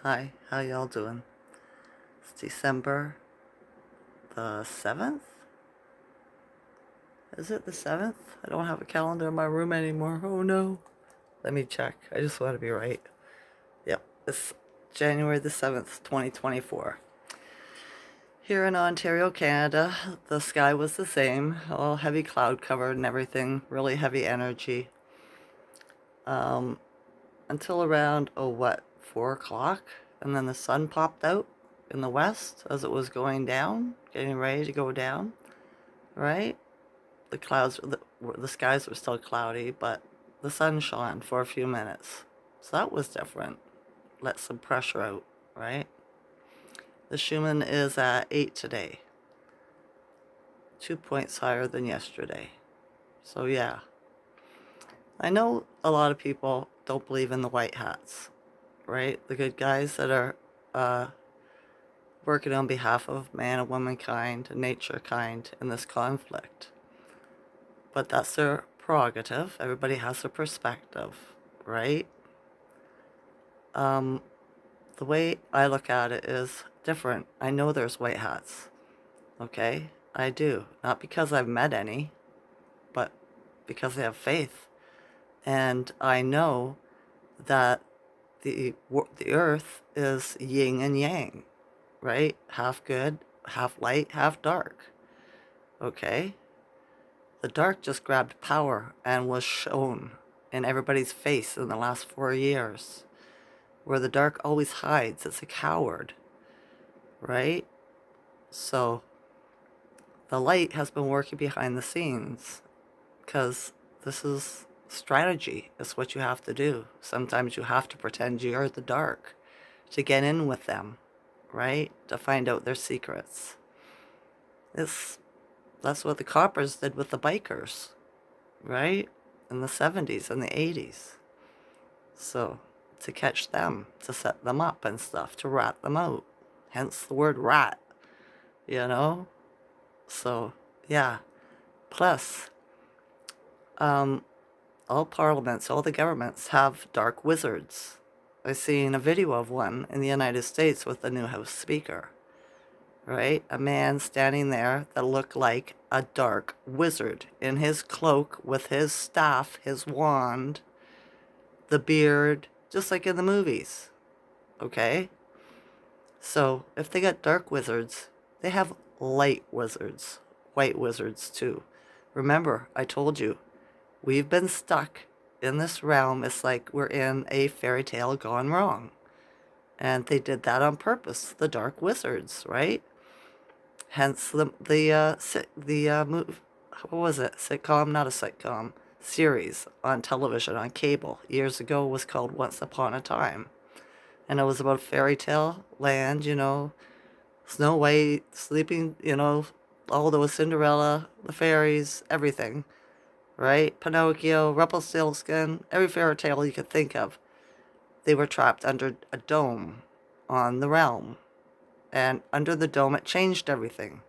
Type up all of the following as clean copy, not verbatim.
Hi, how y'all doing? It's December the 7th? Is it the 7th? I don't have a calendar in my room anymore. Oh no. Let me check. I just want to be right. Yep, it's January the 7th, 2024. Here in Ontario, Canada, the sky was the same, all heavy cloud covered and everything, really heavy energy. Um, until around, 4 o'clock? And then the sun popped out in the west as it was going down, getting ready to go down, right? The clouds, the skies were still cloudy, but the sun shone for a few minutes. So that was different. Let some pressure out, right? The Schumann is at 8 today, 2 points higher than yesterday. So yeah, I know a lot of people don't believe in the white hats, right? The good guys that are uh, working on behalf of man and womankind and nature kind in this conflict. But that's their prerogative. Everybody has their perspective, right? Um, the way I look at it is different. I know there's white hats, okay? I do. Not because I've met any, but because they have faith. And I know that the earth is yin and yang, right? Half good, half light, half dark, okay? The dark just grabbed power and was shown in everybody's face in the last 4 years. Where the dark always hides, it's a coward, right? So the light has been working behind the scenes because this is strategy. It's what you have to do. Sometimes you have to pretend you're the dark to get in with them, right? To find out their secrets. That's what the coppers did with the bikers, right? In the 70s and the 80s. So to catch them, to set them up and stuff, to rat them out. Hence the word rat, you know? So, yeah. Plus, um, all parliaments, all the governments have dark wizards. I seen a video of one in the United States with the new House Speaker, right? A man standing there that looked like a dark wizard in his cloak with his staff, his wand, the beard, just like in the movies, okay? So if they got dark wizards, they have light wizards, white wizards too. Remember, I told you, we've been stuck in this realm. It's like we're in a fairy tale gone wrong. And they did that on purpose, the dark wizards, right? Hence what was it? Sitcom, not a sitcom, series on television, on cable. Years ago was called Once Upon a Time. And it was about fairy tale land, Snow White, sleeping, all those Cinderella, the fairies, everything, right? Pinocchio, Rumpelstiltskin, every fairy tale you could think of. They were trapped under a dome on the realm. And under the dome, it changed everything,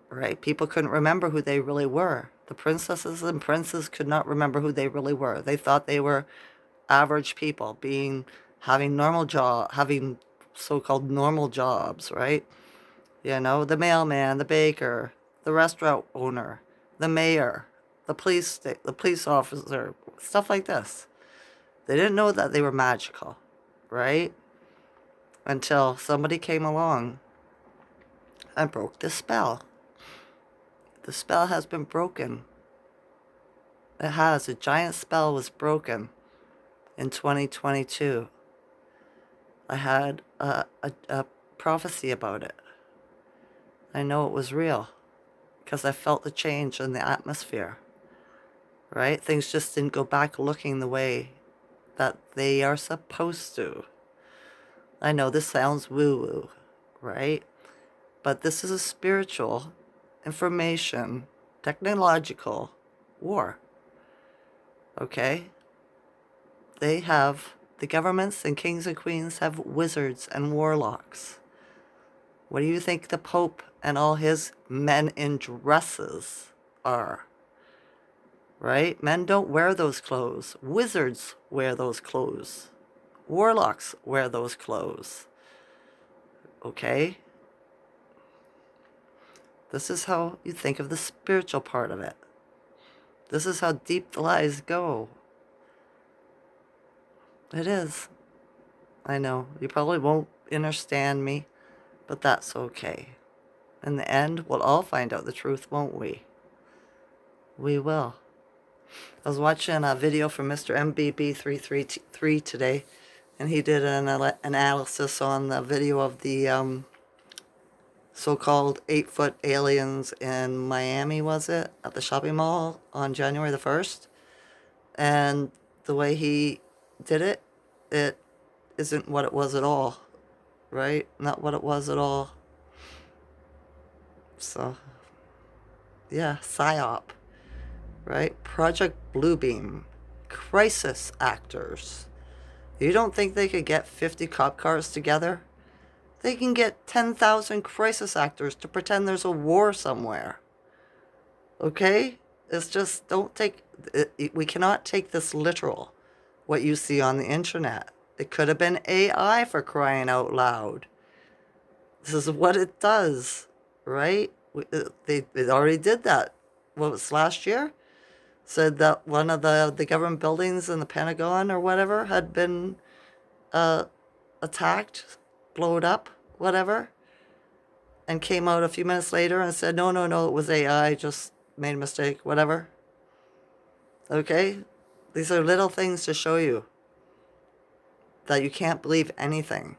right? People couldn't remember who they really were. The princesses and princes could not remember who they really were. They thought they were average people, having so-called normal jobs, right? The mailman, the baker, the restaurant owner, the mayor, the police officer, stuff like this. They didn't know that they were magical, right? Until somebody came along and broke the spell. The spell has been broken. It has. A giant spell was broken in 2022. I had a prophecy about it. I know it was real because I felt the change in the atmosphere, right? Things just didn't go back looking the way that they are supposed to. I know this sounds woo-woo, right? But this is a spiritual, information, technological war, okay? The governments and kings and queens have wizards and warlocks. What do you think the Pope and all his men in dresses are? Right? Men don't wear those clothes. Wizards wear those clothes. Warlocks wear those clothes. Okay? This is how you think of the spiritual part of it. This is how deep the lies go. It is. I know. You probably won't understand me, but that's okay. In the end, we'll all find out the truth, won't we? We will. I was watching a video from Mr. MBB333 today, and he did an analysis on the video of the so-called 8-foot aliens in Miami, was it? At the shopping mall on January the 1st. And the way he did it, it isn't what it was at all, right? Not what it was at all. So, yeah, PSYOP, right? Project Bluebeam, crisis actors. You don't think they could get 50 cop cars together? They can get 10,000 crisis actors to pretend there's a war somewhere. Okay? It's just, don't take, we cannot take this literal, what you see on the internet. It could have been AI, for crying out loud. This is what it does, right? They already did that. What was last year? Said that one of the government buildings in the Pentagon or whatever had been attacked, blowed up, whatever, and came out a few minutes later and said, no, it was AI, just made a mistake, whatever. Okay? These are little things to show you that you can't believe anything.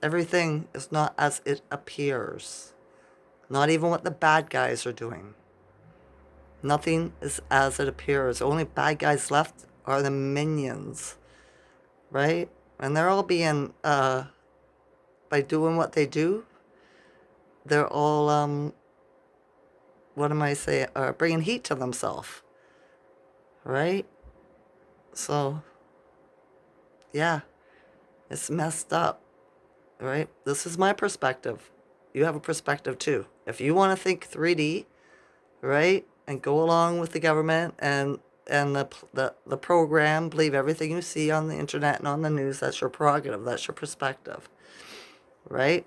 Everything is not as it appears. Not even what the bad guys are doing. Nothing is as it appears. The only bad guys left are the minions, right? And they're all being, by doing what they do, they're all, what am I saying, bringing heat to themselves, right? So, yeah, it's messed up, right? This is my perspective. You have a perspective too. If you want to think 3D, right, and go along with the government and the program, believe everything you see on the internet and on the news, that's your prerogative, that's your perspective, right?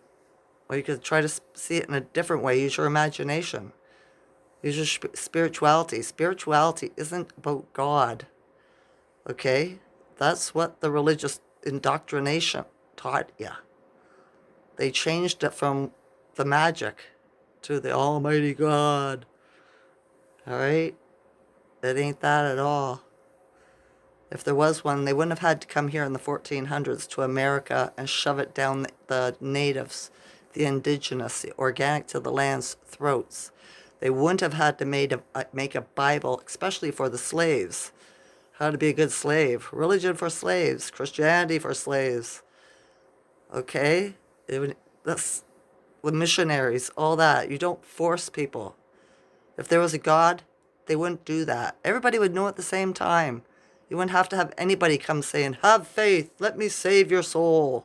Or you could try to see it in a different way. Use your imagination. Use your spirituality. Spirituality isn't about God, okay? That's what the religious indoctrination taught you. They changed it from the magic to the Almighty God, all right? It ain't that at all. If there was one, they wouldn't have had to come here in the 1400s to America and shove it down the natives, the indigenous, the organic to the land's throats. They wouldn't have had to make a Bible, especially for the slaves. How to be a good slave. Religion for slaves. Christianity for slaves. Okay? That's with missionaries, all that. You don't force people. If there was a God, they wouldn't do that. Everybody would know at the same time. You wouldn't have to have anybody come saying, have faith, let me save your soul.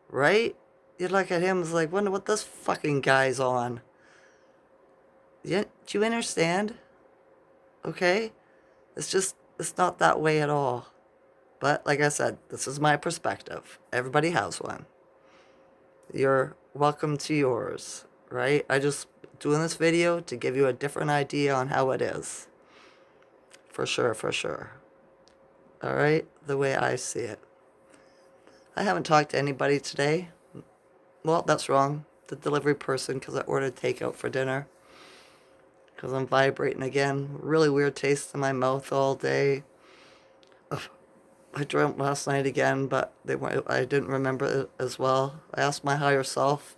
Right? You'd look at him and like, wonder what this fucking guy's on. Do you understand? Okay? It's not that way at all. But like I said, this is my perspective. Everybody has one. You're welcome to yours, right? I just doing this video to give you a different idea on how it is. For sure, for sure. All right? The way I see it. I haven't talked to anybody today. Well, that's wrong. The delivery person, because I ordered takeout for dinner. Because I'm vibrating again. Really weird taste in my mouth all day. Ugh. I dreamt last night again, but I didn't remember it as well. I asked my higher self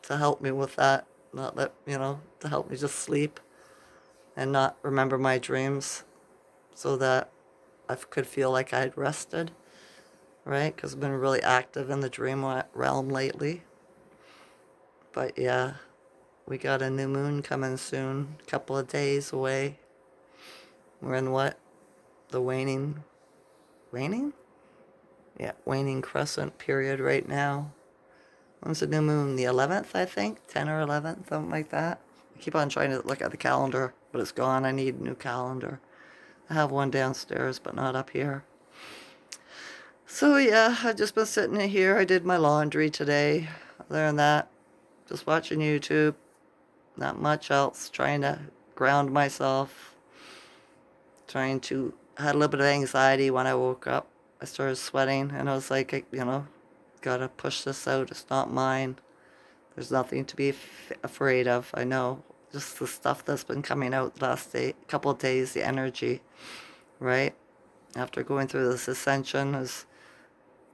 to help me with that. To help me just sleep and not remember my dreams so that I could feel like I had rested, right? Because I've been really active in the dream realm lately. But yeah, we got a new moon coming soon, a couple of days away. We're in what? The waning? Yeah, waning crescent period right now. When's the new moon? The 11th, I think? 10 or 11th, something like that. I keep on trying to look at the calendar, but it's gone. I need a new calendar. I have one downstairs, but not up here. So yeah, I've just been sitting in here. I did my laundry today. Other than that, just watching YouTube. Not much else. Trying to ground myself. Trying to. I had a little bit of anxiety when I woke up. I started sweating, and I was like, gotta push this out. It's not mine. There's nothing to be afraid of. I know. Just the stuff that's been coming out the last couple of days, the energy, right? After going through this ascension, is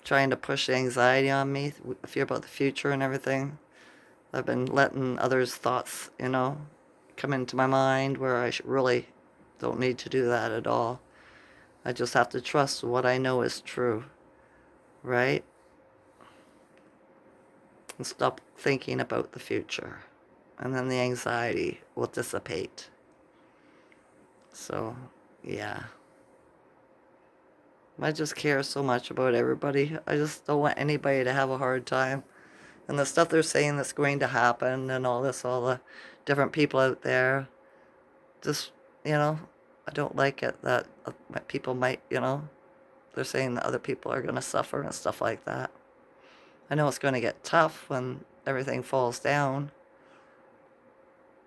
trying to push the anxiety on me, fear about the future and everything. I've been letting others' thoughts, come into my mind where I really don't need to do that at all. I just have to trust what I know is true, right? And stop thinking about the future. And then the anxiety will dissipate. So, yeah. I just care so much about everybody. I just don't want anybody to have a hard time. And the stuff they're saying that's going to happen and all this, all the different people out there, just, I don't like it that people might, they're saying that other people are going to suffer and stuff like that. I know it's going to get tough when everything falls down,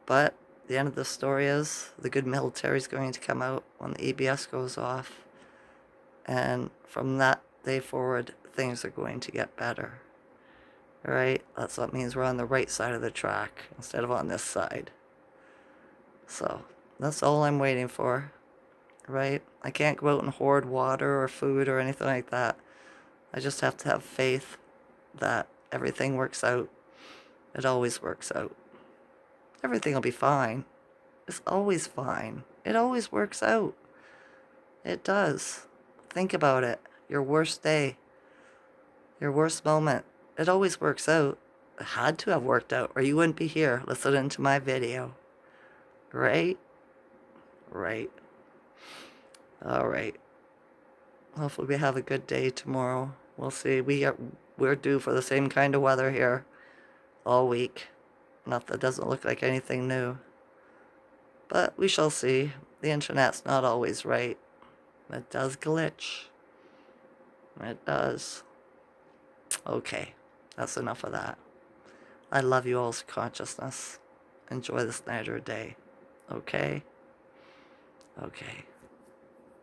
but the end of the story is the good military is going to come out when the EBS goes off. And from that day forward, things are going to get better. All right? That's what means we're on the right side of the track instead of on this side. So that's all I'm waiting for, right? I can't go out and hoard water or food or anything like that. I just have to have faith that everything works out. It always works out. Everything will be fine. It's always fine. It always works out. It does. Think about it. Your worst day, your worst moment, it always works out. It had to have worked out, or you wouldn't be here listening to my video. Right? Right. All right. Hopefully we have a good day tomorrow. We'll see. We're due for the same kind of weather here all week. Not that doesn't look like anything new. But we shall see. The internet's not always right. It does glitch. It does. Okay. That's enough of that. I love you all's consciousness. Enjoy this night or day. Okay? Okay.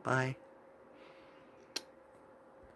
Bye.